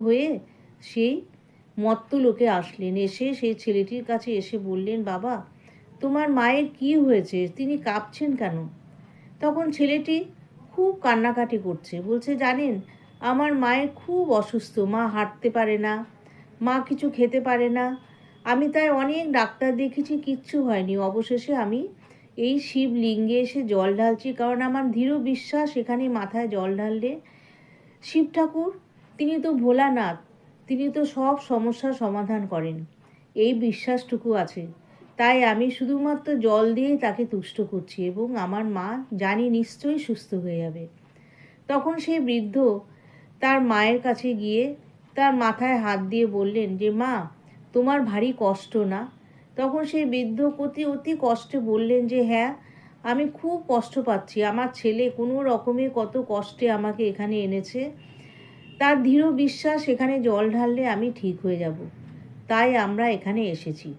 হয়ে সেই মত্ত লোকে আসলেন। এসে সেই ছেলেটির কাছে এসে বললেন, বাবা তোমার মায়ের কি হয়েছে, তিনি কাঁপছেন কেন? তখন ছেলেটি খুব কান্নাকাটি করছে, বলছে জানেন আমার মায়ের খুব অসুস্থ, মা হাঁটতে পারে না, মা কিছু খেতে পারে না। আমি তাই অনেক ডাক্তার দেখেছি, কিচ্ছু হয়নি। অবশেষে আমি এই শিবলিঙ্গে এসে জল ঢালছি, কারণ আমার দৃঢ় বিশ্বাস এখানে মাথায় জল ঢাললে শিব ঠাকুর, তিনি তো ভোলানাথ, তিনি তো সব সমস্যার সমাধান করেন, এই বিশ্বাসটুকু আছে। তাই আমি শুধুমাত্র জল দিয়েই তাকে তুষ্ট করছি এবং আমার মা জানি নিশ্চয়ই সুস্থ হয়ে যাবে। তখন সেই বৃদ্ধ তার মায়ের কাছে গিয়ে তার মাথায় হাত দিয়ে বললেন যে মা তোমার ভারী কষ্ট না? তখন সেই বৃদ্ধ অতি কষ্টে বললেন যে হ্যাঁ, আমি খুব কষ্ট পাচ্ছি, আমার ছেলে কোনো রকমে কত কষ্টে আমাকে এখানে এনেছে, তার দৃঢ় বিশ্বাস এখানে জল ঢাললে আমি ঠিক হয়ে যাব, তাই আমরা এখানে এসেছি।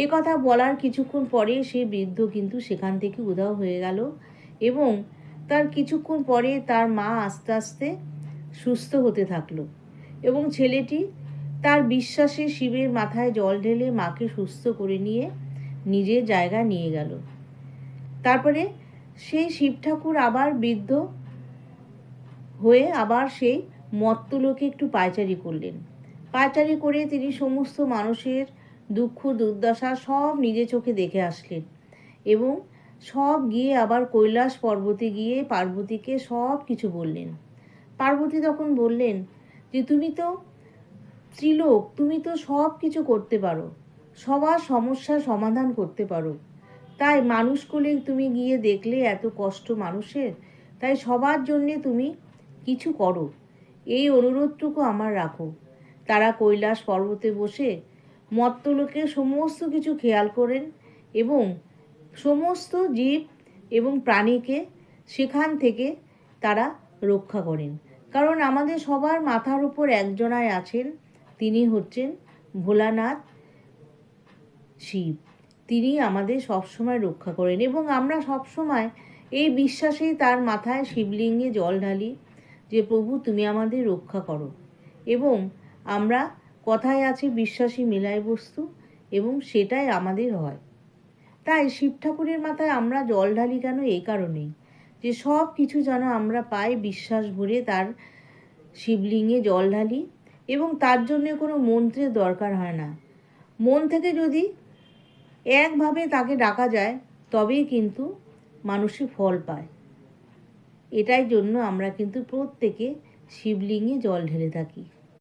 এ কথা বলার কিছুক্ষণ পরে সেই বৃদ্ধ কিন্তু সেখান থেকে উধাও হয়ে গেল এবং তার কিছুক্ষণ পরে তার মা আস্তে আস্তে সুস্থ হতে থাকলো এবং ছেলেটি তার বিশ্বাসে শিবের মাথায় জল ঢেলে মাকে সুস্থ করে নিয়ে নিজের জায়গায় নিয়ে গেল। তারপরে সেই শিব ঠাকুর আবার বৃদ্ধ হয়ে আবার সেই মত্তলোকে একটু পায়চারি করলেন। পায়চারি করে তিনি সমস্ত মানুষের দুঃখ দুর্দশা সব নিজে চোখে দেখে আসলেন এবং সব গিয়ে আবার কৈলাস পর্বতে গিয়ে পার্বতীকে সব কিছু বললেন। পার্বতী তখন বললেন যে তুমি তো ত্রিলোক, তুমি তো সব কিছু করতে পারো, সবার সমস্যার সমাধান করতে পারো, তাই মানুষ কোলে তুমি গিয়ে দেখলে এত কষ্ট মানুষের, তাই সবার জন্যে তুমি কিছু করো, এই অনুরোধটুকু আমার রাখো। তারা কৈলাস পর্বতে বসে মর্ত্যলোকের সমস্ত কিছু খেয়াল করেন এবং সমস্ত জীব এবং প্রাণীকে সেখান থেকে তারা রক্ষা করেন। কারণ আমাদের সবার মাথার উপর একজনায় আছেন, তিনি হচ্ছেন ভোলানাথ শিব। তিনি আমাদের সবসময় রক্ষা করেন এবং আমরা সবসময় এই বিশ্বাসেই তার মাথায় শিবলিঙ্গে জল ঢালি যে প্রভু তুমি আমাদের রক্ষা করো। এবং আমরা, কথায় আছে বিশ্বাসী মিলায় বস্তু, এবং সেটাই আমাদের হয়। তাই শিব ঠাকুরের মাথায় আমরা জল ঢালি কেন? এই কারণেই যে সব কিছু যেন আমরা পাই, বিশ্বাস ভরে তার শিবলিঙ্গে জল ঢালি এবং তার জন্য কোনো মন্ত্রের দরকার হয় না। মন থেকে যদি একভাবে তাকে ডাকা যায় তবেই কিন্তু মানুষে ফল পায়। এটাই জন্য আমরা কিন্তু প্রত্যেকে শিবলিঙ্গে জল ঢেলে থাকি।